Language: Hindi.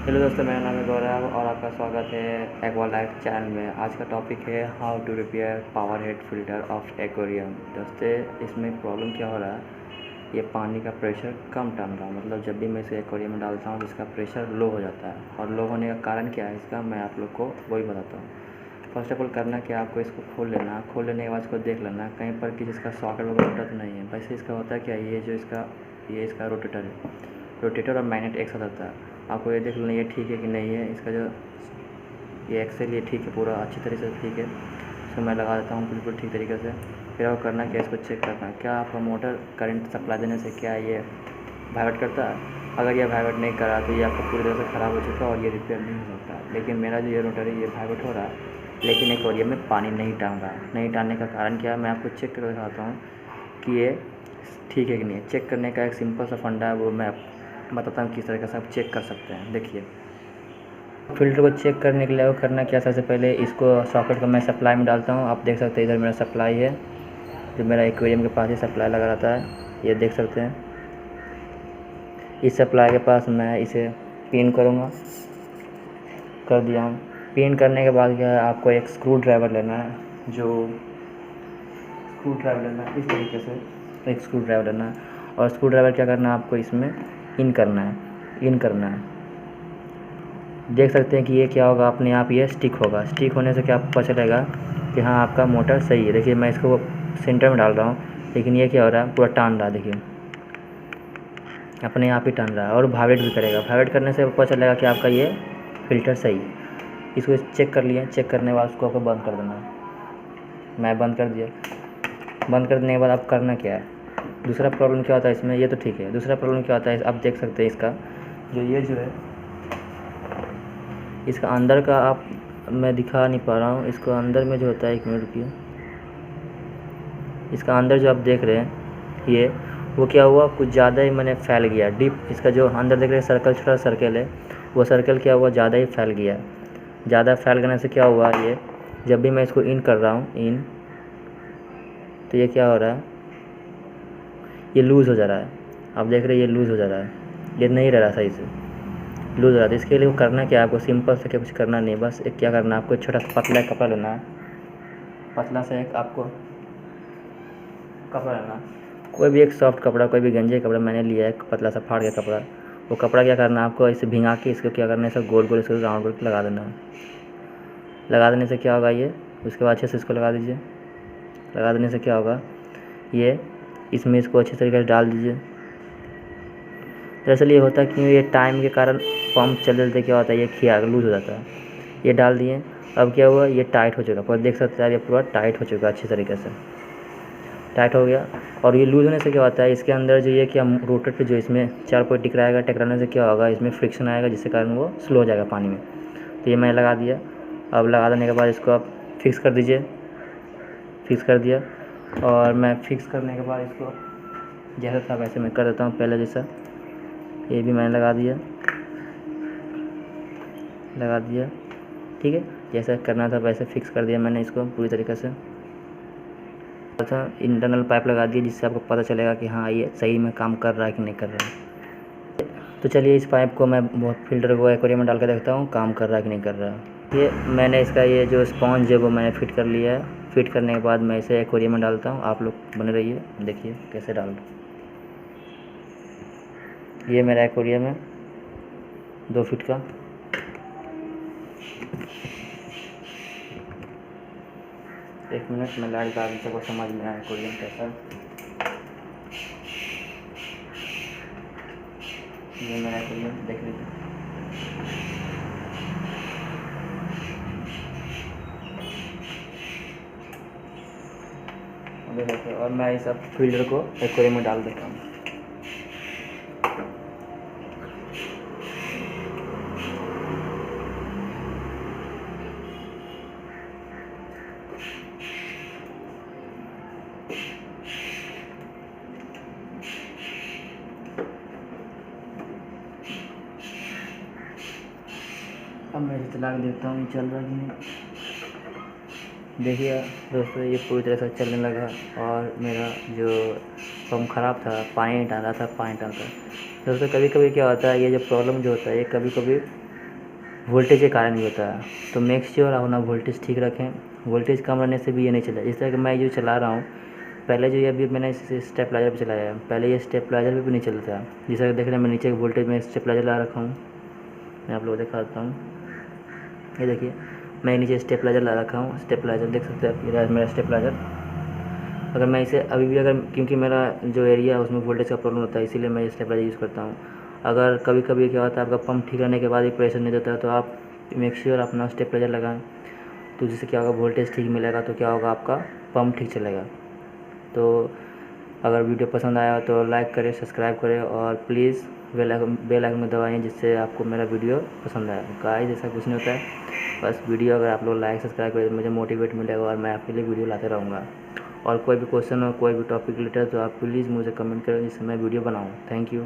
हेलो दोस्तों, मेरा नाम है गौरव और आपका स्वागत है एक्वा लाइफ चैनल में। आज का टॉपिक है how to repair power head filter of aquarium. दोस्तों, इसमें प्रॉब्लम क्या हो रहा है, ये पानी का प्रेशर कम टन रहा है। मतलब जब भी मैं इसे एक्वेरियम में डालता हूँ तो इसका प्रेशर लो हो जाता है। और लो होने का कारण क्या है इसका, मैं आप लोग को वही बताता हूँ। फर्स्ट ऑफ ऑल करना क्या, आपको इसको खोल लेना। खोल लेने के बाद इसको देख लेना कहीं पर कि जिसका सॉकेट वगैरह टूटा तो नहीं है। वैसे इसका होता है क्या, ये इसका रोटेटर है। रोटेटर और मैग्नेट एक साथ आता है। आपको ये देख लेना ये ठीक है कि नहीं है। इसका जो ये एक्सेल ये ठीक है, पूरा अच्छी तरीके से ठीक है। इसको मैं लगा देता हूँ बिल्कुल ठीक तरीके से। फिर आपको करना क्या, इसको चेक करना क्या आपका मोटर करंट सप्लाई देने से क्या ये वाइब्रेट करता है। अगर ये वाइब्रेट नहीं कर रहा तो ये आपका पूरी तरह से ख़राब हो चुका है और ये रिपेयर नहीं हो सकता। लेकिन मेरा जो ये रोटर है ये वाइब्रेट हो रहा है, लेकिन एक्वेरियम में पानी नहीं टान रहा है। नहीं टानने का कारण क्या है, मैं आपको चेक करके दिखाता हूँ कि ये ठीक है कि नहीं है। चेक करने का एक सिंपल सा फंडा है, वो मैं बताता हूँ किस तरीके से आप चेक कर सकते हैं। देखिए, फ़िल्टर को चेक करने के लिए आपको करना क्या, सबसे पहले इसको सॉकेट को मैं सप्लाई में डालता हूँ। आप देख सकते हैं इधर मेरा सप्लाई है, जो मेरा एक्वेरियम के पास ही सप्लाई लगा रहता है, ये देख सकते हैं। इस सप्लाई के पास मैं इसे पिन करूँगा, कर दिया हूँ। पिन करने के बाद क्या है, आपको एक स्क्रू ड्राइवर लेना है। इस तरीके से एक स्क्रू ड्राइवर लेना है। और स्क्रू ड्राइवर क्या करना है, आपको इसमें इन करना है। देख सकते हैं कि ये क्या होगा, अपने आप ये स्टिक होगा। स्टिक होने से क्या आपको पता चलेगा कि हाँ आपका मोटर सही है। देखिए, मैं इसको सेंटर में डाल रहा हूँ, लेकिन ये क्या हो रहा है, पूरा टान रहा है। देखिए, अपने आप ही टान रहा है और वाइब्रेट भी करेगा। वाइब्रेट करने से पता चलेगा कि आपका ये फ़िल्टर सही है। इसको चेक कर लिए। चेक करने के बाद उसको आपको बंद कर देना है। मैं बंद कर दिया। बंद कर देने के बाद आप करना क्या है, दूसरा प्रॉब्लम क्या होता है इसमें, ये तो ठीक है। दूसरा प्रॉब्लम क्या होता है, आप देख सकते हैं इसका जो है इसका अंदर का, आप मैं दिखा नहीं पा रहा हूँ। इसको अंदर में जो होता है, 1 मिनट रुकिए। इसका अंदर जो आप देख रहे हैं ये, वो क्या हुआ, कुछ ज़्यादा ही मैंने फैल गया डीप। इसका जो अंदर देख रहे हैं सर्कल, छोटा सर्कल है, वो सर्कल क्या हुआ, ज़्यादा ही फैल गया। ज़्यादा फैल करने से क्या हुआ, ये जब भी मैं इसको इन कर रहा हूँ तो ये क्या हो रहा है, ये लूज़ हो जा रहा है। आप देख रहे हैं ये लूज़ हो जा रहा है, ये नहीं रह रहा सही से, लूज़ हो रहा है। इसके लिए करना क्या है, आपको सिंपल से क्या कुछ करना नहीं, बस एक क्या करना है, आपको छोटा सा पतला कपड़ा लेना है। पतला से एक आपको कपड़ा लेना, कोई भी एक सॉफ्ट कपड़ा, कोई भी गंजे कपड़ा। मैंने लिया है पतला सा फाड़ के कपड़ा। वो कपड़ा क्या करना है, आपको इसे भिंगा के इसको क्या करना है, इसे गोल गोल इसको राउंड करके लगा देना है। लगा देने से क्या होगा, ये उसके बाद अच्छे से इसको लगा दीजिए। लगा देने से क्या होगा, ये इसमें इसको अच्छे तरीके से डाल दीजिए। दरअसल ये होता है कि ये टाइम के कारण पंप चलते क्या होता है, ये खिया लूज़ हो जाता है। ये डाल दिए। अब क्या हुआ, ये टाइट हो चुका, पर देख सकते हैं आप, ये पूरा टाइट हो चुका अच्छी तरीके से, टाइट हो गया। और ये लूज़ होने से क्या होता है, इसके अंदर जो ये क्या रोटर पे जो इसमें 4 पॉइंट टकराएगा, टकराने से क्या होगा, इसमें फ्रिक्शन आएगा, जिसके कारण वो स्लो हो जाएगा पानी में। तो ये मैंने लगा दिया। अब लगा देने के बाद इसको आप फिक्स कर दीजिए। फिक्स कर दिया, और मैं फिक्स करने के बाद इसको जैसा था वैसे मैं कर देता हूँ पहले जैसा। ये भी मैंने लगा दिया, ठीक है। जैसा करना था वैसे फिक्स कर दिया मैंने इसको पूरी तरीके से। अच्छा, इंटरनल पाइप लगा दिए, जिससे आपको पता चलेगा कि हाँ ये सही में काम कर रहा है कि नहीं कर रहा है। तो चलिए, इस पाइप को मैं फ़िल्टर को एक्वेरियम में डाल कर देखता हूँ काम कर रहा है कि नहीं कर रहा है। ये मैंने इसका ये जो स्पॉन्ज है वो मैंने फिट कर लिया है। फिट करने के बाद मैं इसे एक्वेरियम में डालता हूँ। आप लोग बने रहिए, देखिए कैसे डाल रहा हूँ। ये मेरा एक्वेरियम है 2 फीट का। एक मिनट में लाइट डाल को समझ में आया एक्वेरियम कैसा। ये मेरा एक्वेरियम देख लीजिए। देख सकते हैं। और मैं इस अब फिल्टर को एक्वेरियम में डाल देता हूँ। अब मैं इसे चला के देखता हूँ चल रहा है कि नहीं। देखिए दोस्तों, ये पूरी तरह से चलने लगा। और मेरा जो पंप ख़राब था, पानी डाल रहा था। दोस्तों, कभी कभी क्या होता है, ये जो प्रॉब्लम जो होता है ये कभी कभी वोल्टेज के कारण भी होता है। तो मेक श्योर अपना वोल्टेज ठीक रखें। वोल्टेज कम रहने से भी ये नहीं चला। इस तरह कि मैं जो चला रहा हूँ, पहले जो ये अभी मैंने इसे स्टेबलाइजर पे चलाया है, पहले ये स्टेबलाइजर पे भी नहीं चलता था। जिस तरह देख रहे हैं मैं नीचे वोल्टेज में स्टेबलाइजर लगा रखा हूँ, मैं आप लोगों को दिखाता हूँ। ये देखिए मैं नीचे स्टेबलाइजर लगा रखा हूँ, स्टेबलाइजर देख सकते हैं, ये मेरा स्टेबलाइजर। अगर मैं इसे अभी भी अगर, क्योंकि मेरा जो एरिया है उसमें वोल्टेज का प्रॉब्लम होता है, इसीलिए मैं स्टेबलाइजर यूज़ करता हूँ। अगर कभी कभी क्या होता है आपका पंप ठीक रहने के बाद भी प्रेशर नहीं देता है, तो आप मेक श्योर अपना स्टेबलाइजर लगाएं। तो जिससे क्या होगा, वोल्टेज ठीक मिलेगा, तो क्या होगा, आपका पंप ठीक चलेगा। तो अगर वीडियो पसंद आया तो लाइक करें, सब्सक्राइब करें और प्लीज़ बेल आइकन में दबाएं, जिससे आपको मेरा वीडियो पसंद आए। गाइस ऐसा कुछ नहीं होता है, बस वीडियो अगर आप लोग लाइक सब्सक्राइब करें तो मुझे मोटिवेट मिलेगा और मैं आपके लिए वीडियो लाते रहूँगा। और कोई भी क्वेश्चन हो, कोई भी टॉपिक रिलेटेड, तो आप प्लीज़ मुझे कमेंट करें जिससे मैं वीडियो बनाऊँ। Thank you.